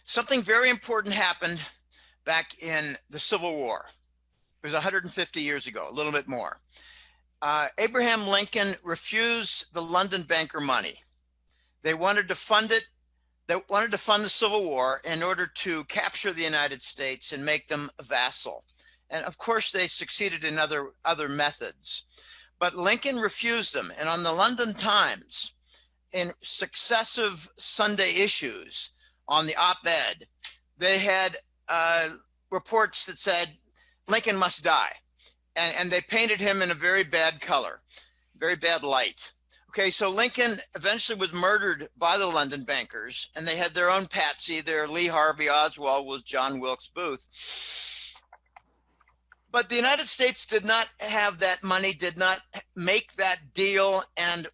Something very important happened back in the Civil War. It was 150 years ago, a little bit more. Abraham Lincoln refused the London banker money. They wanted to fund it. They wanted to fund the Civil War in order to capture the United States and make them a vassal. And of course, they succeeded in other methods. But Lincoln refused them. And on the London Times, in successive Sunday issues on the op-ed, they had reports that said, Lincoln must die. And they painted him in a very bad color, very bad light. Okay, so Lincoln eventually was murdered by the London bankers, and they had their own patsy. Their Lee Harvey Oswald was John Wilkes Booth. But the United States did not have that money, did not make that deal. And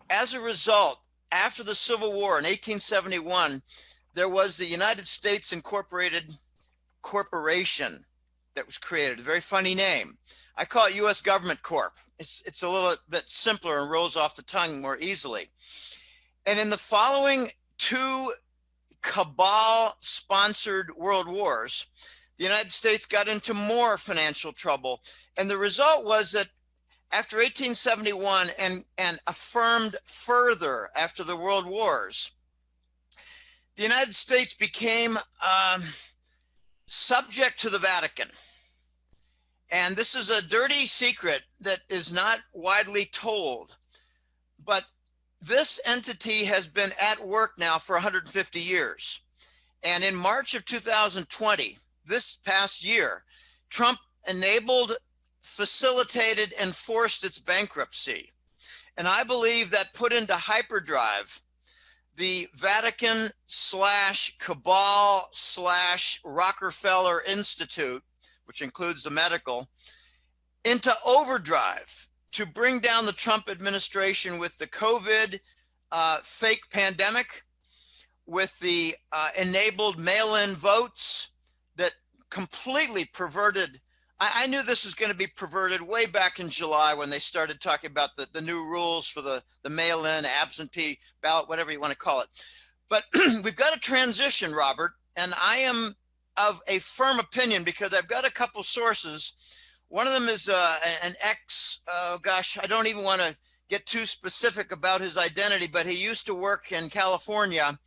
as a result, after the Civil War in 1871, there was the United States Incorporated Corporation that was created, a very funny name. I call it U.S. Government Corp. It's a little bit simpler and rolls off the tongue more easily. And in the following two cabal-sponsored world wars, the United States got into more financial trouble. And the result was that after 1871 and affirmed further after the world wars, the United States became subject to the Vatican. And this is a dirty secret that is not widely told, but this entity has been at work now for 150 years. And in March of 2020, this past year, Trump enabled, facilitated, and forced its bankruptcy. And I believe that put into hyperdrive the Vatican / cabal / Rockefeller Institute, which includes the medical, into overdrive to bring down the Trump administration with the COVID fake pandemic, with the enabled mail-in votes that completely perverted. I knew this was going to be perverted way back in July when they started talking about the new rules for the mail-in, absentee ballot, whatever you want to call it. But we've got a transition, Robert, and I am of a firm opinion because I've got a couple sources. One of them is an ex, I don't even want to get too specific about his identity, but he used to work in California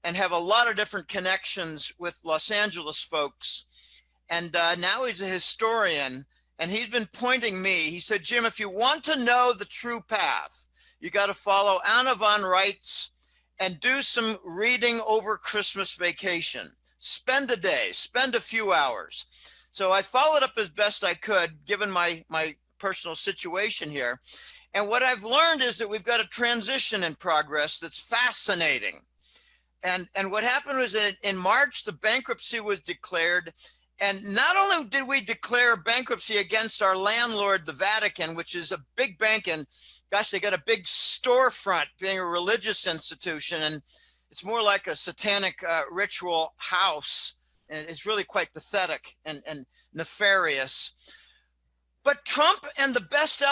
and have a lot of different connections with Los Angeles folks. And now he's a historian, and he's been pointing me. He said, Jim, if you want to know the true path, you got to follow Anna von Reitz and do some reading over Christmas vacation. Spend a day, spend a few hours. So I followed up as best I could, given my personal situation here. And what I've learned is that we've got a transition in progress that's fascinating. And what happened was that in March, the bankruptcy was declared. And not only did we declare bankruptcy against our landlord, the Vatican, which is a big bank, and gosh, they got a big storefront being a religious institution, and it's more like a satanic ritual house. And it's really quite pathetic and nefarious. But Trump and the best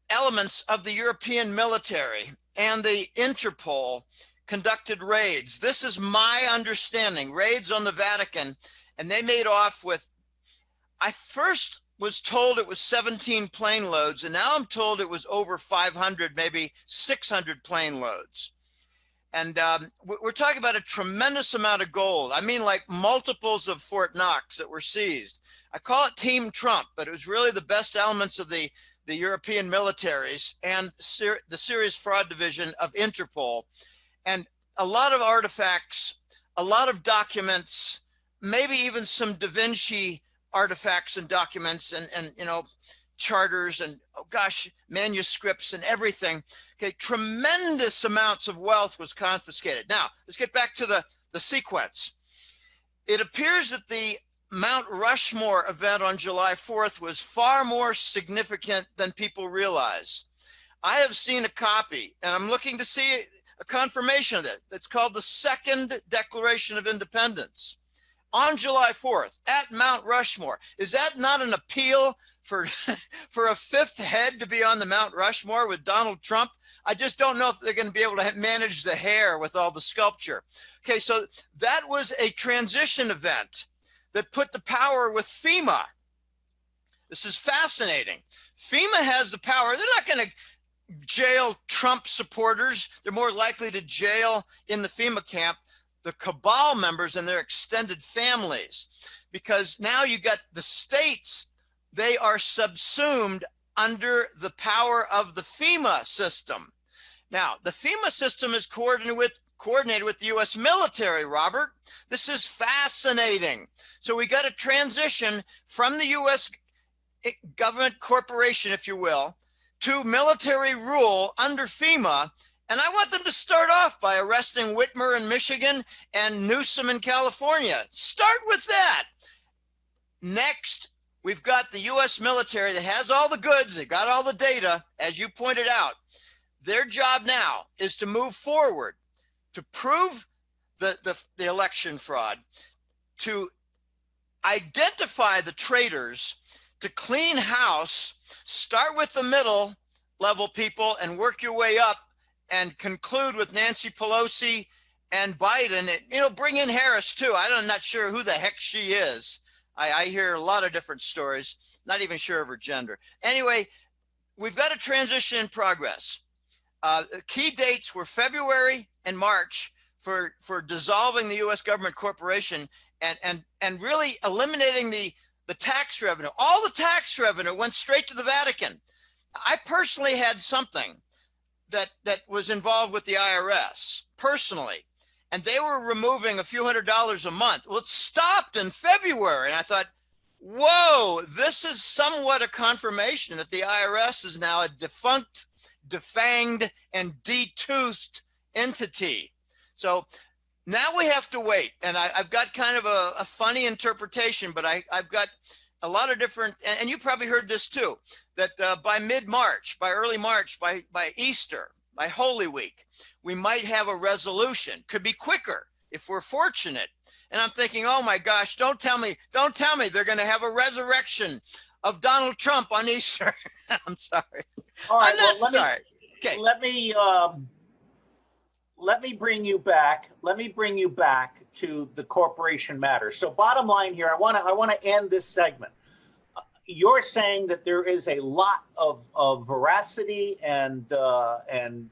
elements of the European military and the Interpol conducted raids. This is my understanding, raids on the Vatican. And they made off with, I first was told it was 17 plane loads, and now I'm told it was over 500, maybe 600 plane loads. And we're talking about a tremendous amount of gold. I mean, like multiples of Fort Knox that were seized. I call it Team Trump, but it was really the best elements of the European militaries and the Serious Fraud Division of Interpol. And a lot of artifacts, a lot of documents, maybe even some Da Vinci artifacts and documents and charters and, oh gosh, manuscripts and everything. Okay, tremendous amounts of wealth was confiscated. Now, let's get back to the sequence. It appears that the Mount Rushmore event on July 4th was far more significant than people realize. I have seen a copy, and I'm looking to see a confirmation of it. It's called the Second Declaration of Independence on July 4th at Mount Rushmore. Is that not an appeal for for a fifth head to be on the Mount Rushmore with Donald Trump. I just don't know if they're going to be able to manage the hair with all the sculpture. Okay, so that was a transition event that put the power with FEMA. This is fascinating. FEMA has the power. They're not going to jail Trump supporters. They're more likely to jail in the FEMA camp the cabal members and their extended families, because now you got the states. They are subsumed under the power of the FEMA system. Now, the FEMA system is coordinated with the U.S. military, Robert. This is fascinating. So we got a transition from the U.S. government corporation, if you will, to military rule under FEMA. And I want them to start off by arresting Whitmer in Michigan and Newsom in California. Start with that. Next, we've got the U.S. military that has all the goods. They got all the data, as you pointed out. Their job now is to move forward, to prove the election fraud, to identify the traitors, to clean house, start with the middle level people and work your way up and conclude with Nancy Pelosi and Biden. Bring in Harris too. I'm not sure who the heck she is. I hear a lot of different stories, not even sure of her gender. Anyway, we've got a transition in progress. Key dates were February and March for dissolving the U.S. government corporation and really eliminating the tax revenue. All the tax revenue went straight to the Vatican. I personally had something that was involved with the IRS personally, and they were removing a few $100s a month. Well, it stopped in February, and I thought, whoa, this is somewhat a confirmation that the IRS is now a defunct, defanged, and detoothed entity. So now we have to wait. And I've got kind of a funny interpretation, but I've got a lot of different, and you probably heard this too, that by mid-March, by early March, by Easter, by Holy Week, we might have a resolution. Could be quicker if we're fortunate. And I'm thinking, oh my gosh, don't tell me they're going to have a resurrection of Donald Trump on Easter. I'm sorry. All right, I'm not sorry. Okay. Let me bring you back. Let me bring you back to the corporation matter. So bottom line here, I want to end this segment. You're saying that there is a lot of veracity and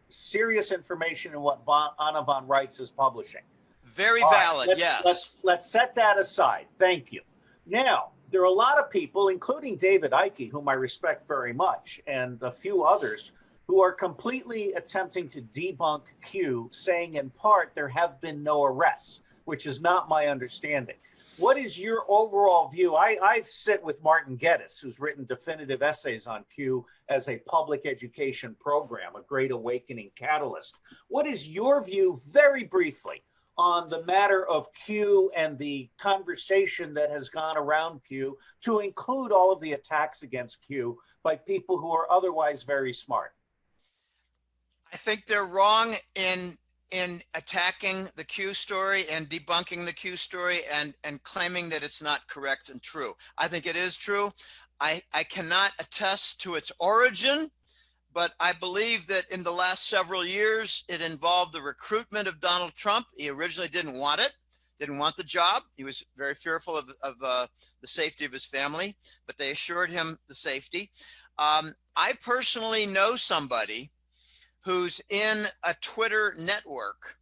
serious information in what Anna von Reitz is publishing. Very valid, yes. Let's set that aside. Thank you. Now, there are a lot of people, including David Icke, whom I respect very much, and a few others, who are completely attempting to debunk Q, saying in part there have been no arrests, which is not my understanding. What is your overall view? I sit with Martin Geddes, who's written definitive essays on Q as a public education program, a great awakening catalyst. What is your view, very briefly, on the matter of Q and the conversation that has gone around Q to include all of the attacks against Q by people who are otherwise very smart? I think they're wrong in attacking the Q story and debunking the Q story and claiming that it's not correct and true. I think it is true. I cannot attest to its origin, but I believe that in the last several years, it involved the recruitment of Donald Trump. He originally didn't want it, didn't want the job. He was very fearful of the safety of his family, but they assured him the safety. I personally know somebody who's in a Twitter network,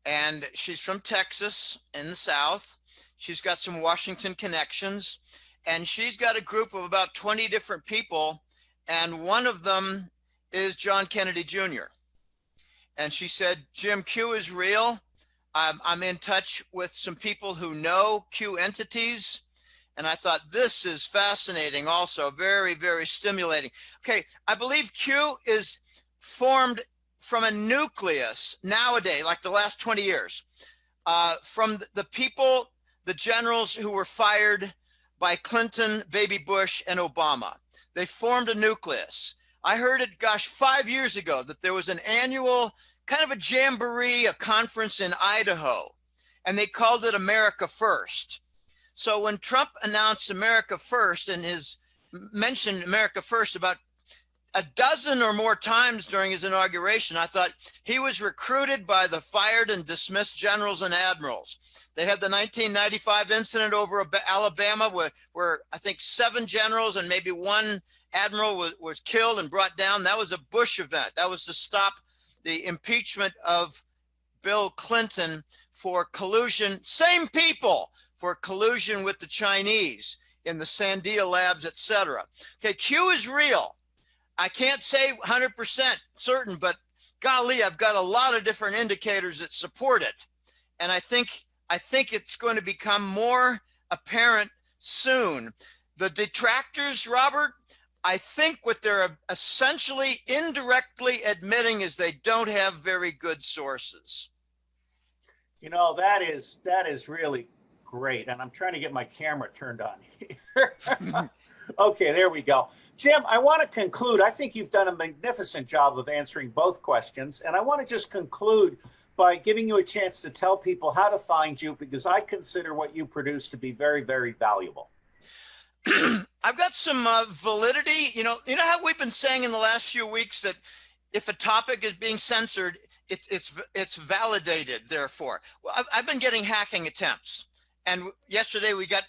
and she's from Texas in the South. She's got some Washington connections, and she's got a group of about 20 different people, and one of them is John Kennedy Jr. And she said, Jim, Q is real. I'm in touch with some people who know Q entities. And I thought, this is fascinating also, very, very stimulating. Okay, I believe Q is formed from a nucleus nowadays, like the last 20 years, from the people, the generals who were fired by Clinton, Baby Bush, and Obama. They formed a nucleus. I heard it, 5 years ago, that there was an annual kind of a jamboree, a conference in Idaho, and they called it America First. So when Trump announced America First in his mentioned America First about a dozen or more times during his inauguration. I thought he was recruited by the fired and dismissed generals and admirals. They had the 1995 incident over Alabama where I think 7 generals and maybe 1 admiral was killed and brought down. That was a Bush event. That was to stop the impeachment of Bill Clinton for collusion, same people, for collusion with the Chinese in the Sandia labs, etc. Okay, Q is real. I can't say 100% certain, but golly, I've got a lot of different indicators that support it. And I think it's going to become more apparent soon. The detractors, Robert, I think what they're essentially indirectly admitting is they don't have very good sources. You know, that is really great. And I'm trying to get my camera turned on here. Okay, there we go. Jim, I want to conclude. I think you've done a magnificent job of answering both questions. And I want to just conclude by giving you a chance to tell people how to find you, because I consider what you produce to be very, very valuable. I've got some validity. You know how we've been saying in the last few weeks that if a topic is being censored, it's validated, therefore. Well, I've been getting hacking attempts. And yesterday we got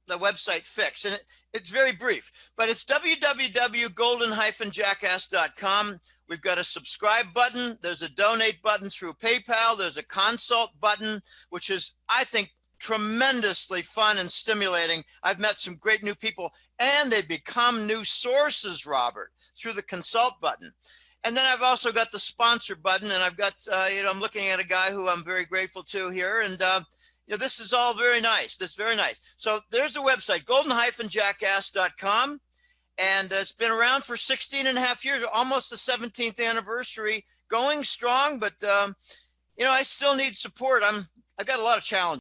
the website fixed, and it's very brief, but it's www.golden-jackass.com. We've got a subscribe button. There's a donate button through PayPal. There's a consult button, which is, I think, tremendously fun and stimulating. I've met some great new people, and they become new sources, Robert, through the consult button. And then I've also got the sponsor button, and I've got, I'm looking at a guy who I'm very grateful to here, and this is all very nice. This is very nice. So there's the website, golden-jackass.com. And it's been around for 16 and a half years, almost the 17th anniversary, going strong. But, I still need support. I've got a lot of challenges.